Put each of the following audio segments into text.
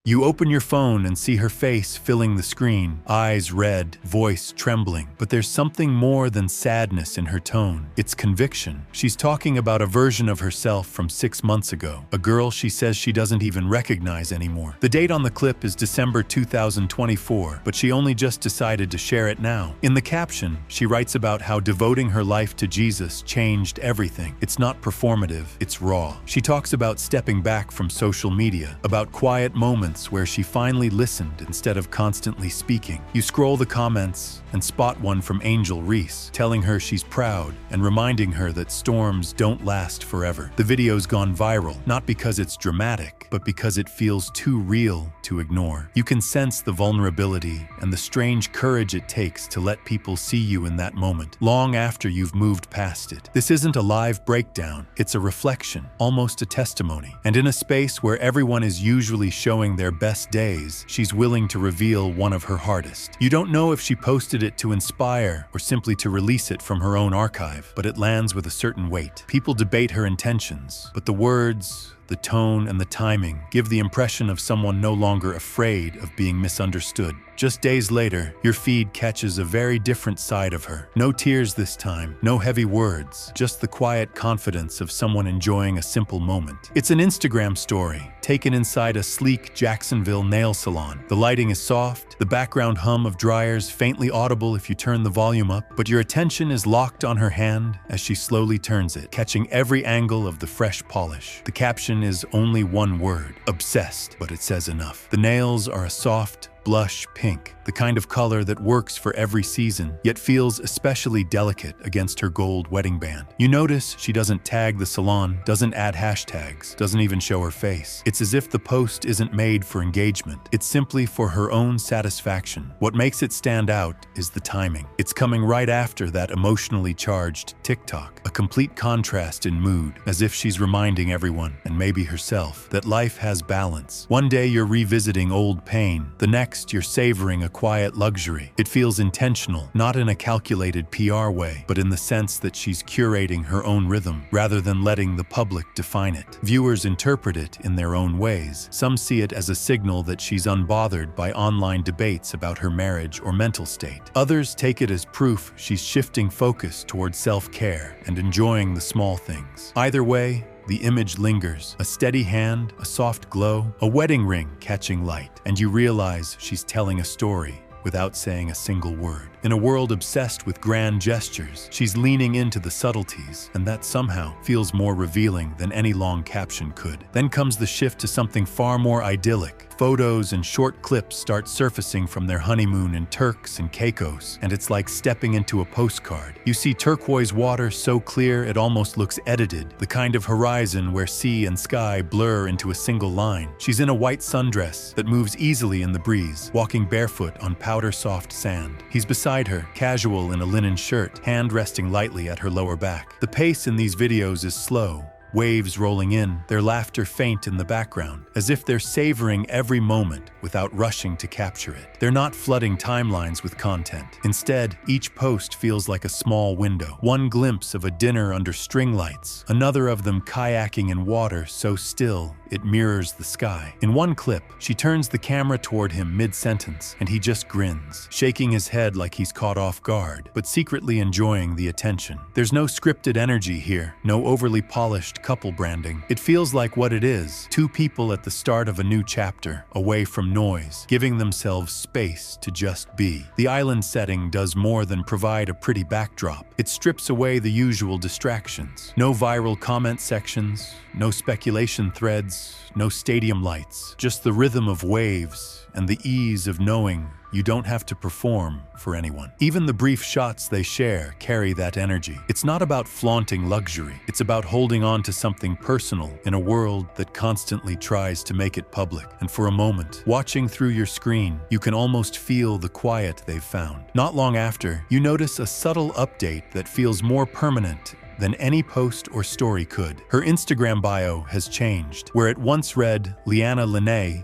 You open your phone and see her face filling the screen, eyes red, voice trembling. But there's something more than sadness in her tone. It's conviction. She's talking about a version of herself from 6 months ago, a girl she says she doesn't even recognize anymore. The date on the clip is December 2024, but she only just decided to share it now. In the caption, she writes about how devoting her life to Jesus changed everything. It's not performative, it's raw. She talks about stepping back from social media, about quiet moments where she finally listened instead of constantly speaking. You scroll the comments and spot one from Angel Reese, telling her she's proud and reminding her that storms don't last forever. The video's gone viral, not because it's dramatic, but because it feels too real to ignore. You can sense the vulnerability and the strange courage it takes to let people see you in that moment, long after you've moved past it. This isn't a live breakdown, it's a reflection, almost a testimony. And in a space where everyone is usually showing their best days, she's willing to reveal one of her hardest. You don't know if she posted it to inspire or simply to release it from her own archive, but it lands with a certain weight. People debate her intentions, but the words, the tone, and the timing give the impression of someone no longer afraid of being misunderstood. Just days later, your feed catches a very different side of her. No tears this time, no heavy words, just the quiet confidence of someone enjoying a simple moment. It's an Instagram story, taken inside a sleek Jacksonville nail salon. The lighting is soft, the background hum of dryers faintly audible if you turn the volume up, but your attention is locked on her hand as she slowly turns it, catching every angle of the fresh polish. The caption is only one word, obsessed, but it says enough. The nails are a soft, blush pink, the kind of color that works for every season, yet feels especially delicate against her gold wedding band. You notice she doesn't tag the salon, doesn't add hashtags, doesn't even show her face. It's as if the post isn't made for engagement. It's simply for her own satisfaction. What makes it stand out is the timing. It's coming right after that emotionally charged TikTok, a complete contrast in mood, as if she's reminding everyone, and maybe herself, that life has balance. One day you're revisiting old pain, the next you're savoring a quiet luxury. It feels intentional, not in a calculated PR way, but in the sense that she's curating her own rhythm, rather than letting the public define it. Viewers interpret it in their own ways. Some see it as a signal that she's unbothered by online debates about her marriage or mental state. Others take it as proof she's shifting focus towards self-care and enjoying the small things. Either way, the image lingers, a steady hand, a soft glow, a wedding ring catching light, and you realize she's telling a story without saying a single word. In a world obsessed with grand gestures, she's leaning into the subtleties, and that somehow feels more revealing than any long caption could. Then comes the shift to something far more idyllic. Photos and short clips start surfacing from their honeymoon in Turks and Caicos, and it's like stepping into a postcard. You see turquoise water so clear it almost looks edited, the kind of horizon where sea and sky blur into a single line. She's in a white sundress that moves easily in the breeze, walking barefoot on powder-soft sand. He's beside her, casual in a linen shirt, hand resting lightly at her lower back. The pace in these videos is slow, waves rolling in, their laughter faint in the background, as if they're savoring every moment without rushing to capture it. They're not flooding timelines with content. Instead, each post feels like a small window. One glimpse of a dinner under string lights, another of them kayaking in water so still it mirrors the sky. In one clip, she turns the camera toward him mid-sentence, and he just grins, shaking his head like he's caught off guard, but secretly enjoying the attention. There's no scripted energy here, no overly polished couple branding. It feels like what it is, two people at the start of a new chapter, away from noise, giving themselves space to just be. The island setting does more than provide a pretty backdrop. It strips away the usual distractions. No viral comment sections, no speculation threads, no stadium lights, just the rhythm of waves and the ease of knowing you don't have to perform for anyone. Even the brief shots they share carry that energy. It's not about flaunting luxury. It's about holding on to something personal in a world that constantly tries to make it public. And for a moment, watching through your screen, you can almost feel the quiet they've found. Not long after, you notice a subtle update that feels more permanent than any post or story could. Her Instagram bio has changed. Where it once read Leanna,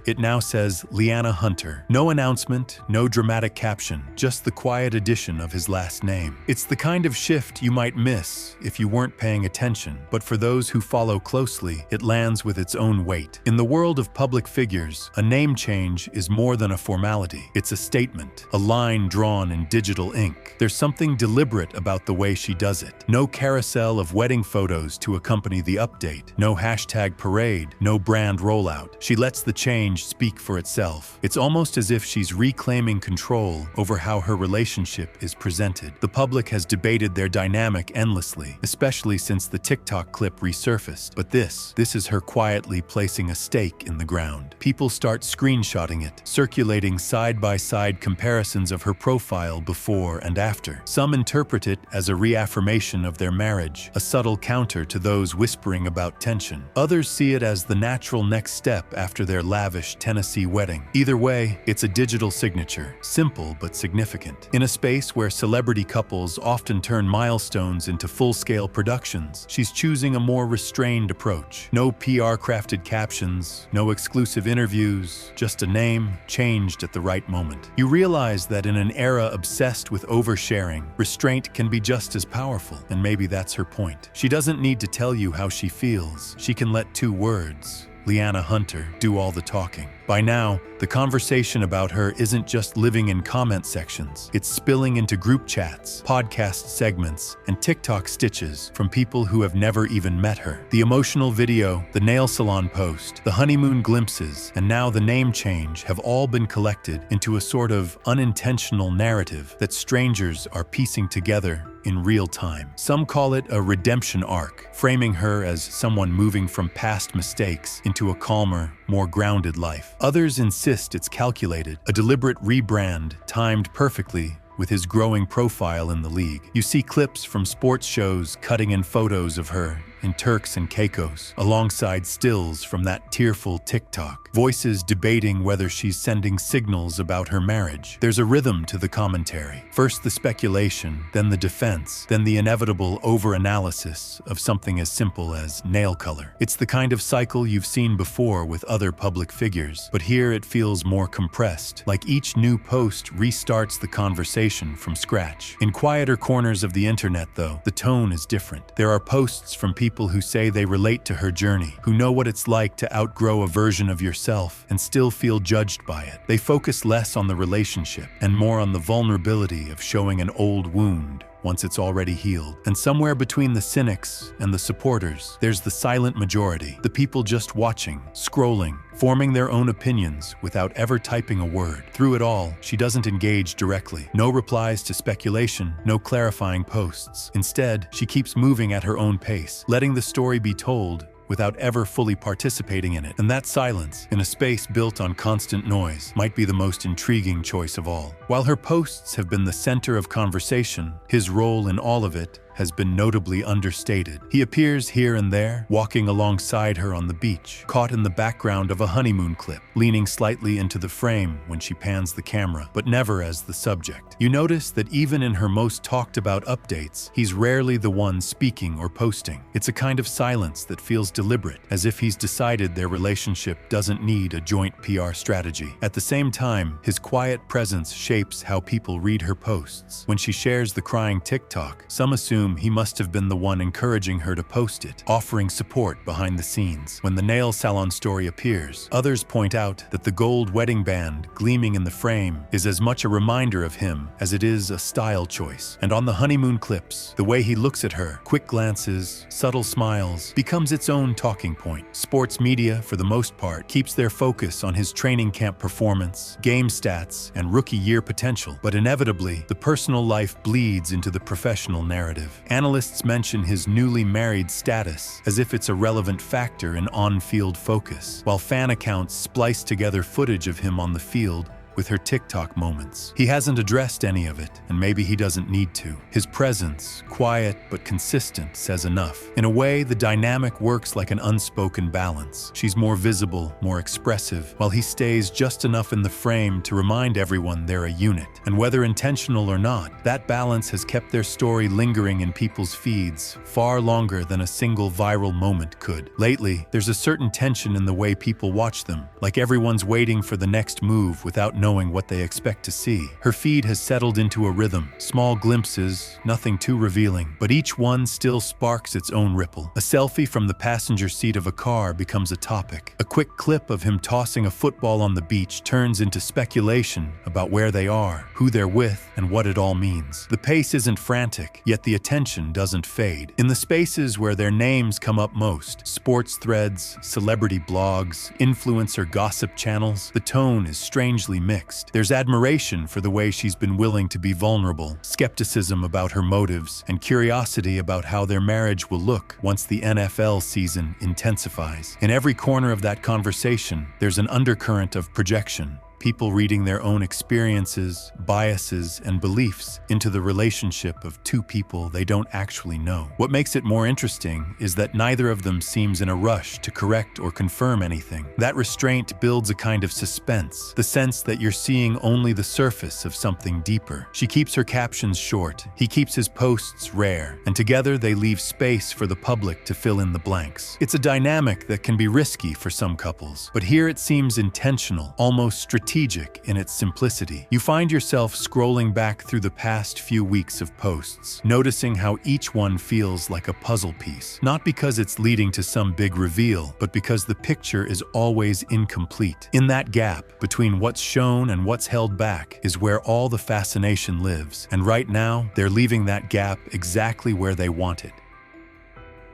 it now says Leanna Hunter. No announcement, no dramatic caption, just the quiet addition of his last name. It's the kind of shift you might miss if you weren't paying attention, but for those who follow closely, it lands with its own weight. In the world of public figures, a name change is more than a formality. It's a statement, a line drawn in digital ink. There's something deliberate about the way she does it. No carousel of wedding photos to accompany the update. No hashtag parade. No brand rollout. She lets the change speak for itself. It's almost as if she's reclaiming control over how her relationship is presented. The public has debated their dynamic endlessly, especially since the TikTok clip resurfaced. But this is her quietly placing a stake in the ground. People start screenshotting it, circulating side-by-side comparisons of her profile before and after. Some interpret it as a reaffirmation of their marriage, a subtle counter to those whispering about tension. Others see it as the natural next step after their lavish Tennessee wedding. Either way, it's a digital signature, simple but significant. In a space where celebrity couples often turn milestones into full-scale productions, she's choosing a more restrained approach. No PR-crafted captions, no exclusive interviews, just a name changed at the right moment. You realize that in an era obsessed with oversharing, restraint can be just as powerful, and maybe that's her point. She doesn't need to tell you how she feels. She can let two words, Leanna Hunter, do all the talking. By now, the conversation about her isn't just living in comment sections. It's spilling into group chats, podcast segments, and TikTok stitches from people who have never even met her. The emotional video, the nail salon post, the honeymoon glimpses, and now the name change have all been collected into a sort of unintentional narrative that strangers are piecing together in real time. Some call it a redemption arc, framing her as someone moving from past mistakes into a calmer, more grounded life. Others insist it's calculated, a deliberate rebrand timed perfectly with his growing profile in the league. You see clips from sports shows cutting in photos of her in Turks and Caicos, alongside stills from that tearful TikTok. Voices debating whether she's sending signals about her marriage. There's a rhythm to the commentary. First the speculation, then the defense, then the inevitable over-analysis of something as simple as nail color. It's the kind of cycle you've seen before with other public figures, but here it feels more compressed, like each new post restarts the conversation from scratch. In quieter corners of the internet, though, the tone is different. There are posts from people who say they relate to her journey, who know what it's like to outgrow a version of yourself and still feel judged by it. They focus less on the relationship and more on the vulnerability of showing an old wound once it's already healed. And somewhere between the cynics and the supporters, there's the silent majority, the people just watching, scrolling, forming their own opinions without ever typing a word. Through it all, she doesn't engage directly. No replies to speculation, no clarifying posts. Instead, she keeps moving at her own pace, letting the story be told without ever fully participating in it. And that silence, in a space built on constant noise, might be the most intriguing choice of all. While her posts have been the center of conversation, his role in all of it has been notably understated. He appears here and there, walking alongside her on the beach, caught in the background of a honeymoon clip, leaning slightly into the frame when she pans the camera, but never as the subject. You notice that even in her most talked about updates, he's rarely the one speaking or posting. It's a kind of silence that feels deliberate, as if he's decided their relationship doesn't need a joint PR strategy. At the same time, his quiet presence shapes how people read her posts. When she shares the crying TikTok, some assume he must have been the one encouraging her to post it, offering support behind the scenes. When the nail salon story appears, others point out that the gold wedding band gleaming in the frame is as much a reminder of him as it is a style choice. And on the honeymoon clips, the way he looks at her, quick glances, subtle smiles, becomes its own talking point. Sports media, for the most part, keeps their focus on his training camp performance, game stats, and rookie year potential. But inevitably, the personal life bleeds into the professional narrative. Analysts mention his newly married status as if it's a relevant factor in on-field focus, while fan accounts splice together footage of him on the field with her TikTok moments. He hasn't addressed any of it, and maybe he doesn't need to. His presence, quiet but consistent, says enough. In a way, the dynamic works like an unspoken balance. She's more visible, more expressive, while he stays just enough in the frame to remind everyone they're a unit. And whether intentional or not, that balance has kept their story lingering in people's feeds far longer than a single viral moment could. Lately, there's a certain tension in the way people watch them, like everyone's waiting for the next move without knowing what they expect to see. Her feed has settled into a rhythm, small glimpses, nothing too revealing, but each one still sparks its own ripple. A selfie from the passenger seat of a car becomes a topic. A quick clip of him tossing a football on the beach turns into speculation about where they are, who they're with, and what it all means. The pace isn't frantic, yet the attention doesn't fade. In the spaces where their names come up most, sports threads, celebrity blogs, influencer gossip channels, the tone is strangely mixed. There's admiration for the way she's been willing to be vulnerable, skepticism about her motives, and curiosity about how their marriage will look once the NFL season intensifies. In every corner of that conversation, there's an undercurrent of projection. People reading their own experiences, biases, and beliefs into the relationship of two people they don't actually know. What makes it more interesting is that neither of them seems in a rush to correct or confirm anything. That restraint builds a kind of suspense, the sense that you're seeing only the surface of something deeper. She keeps her captions short, he keeps his posts rare, and together they leave space for the public to fill in the blanks. It's a dynamic that can be risky for some couples, but here it seems intentional, almost strategic in its simplicity. You find yourself scrolling back through the past few weeks of posts, noticing how each one feels like a puzzle piece. Not because it's leading to some big reveal, but because the picture is always incomplete. In that gap between what's shown and what's held back is where all the fascination lives. And right now, they're leaving that gap exactly where they want it.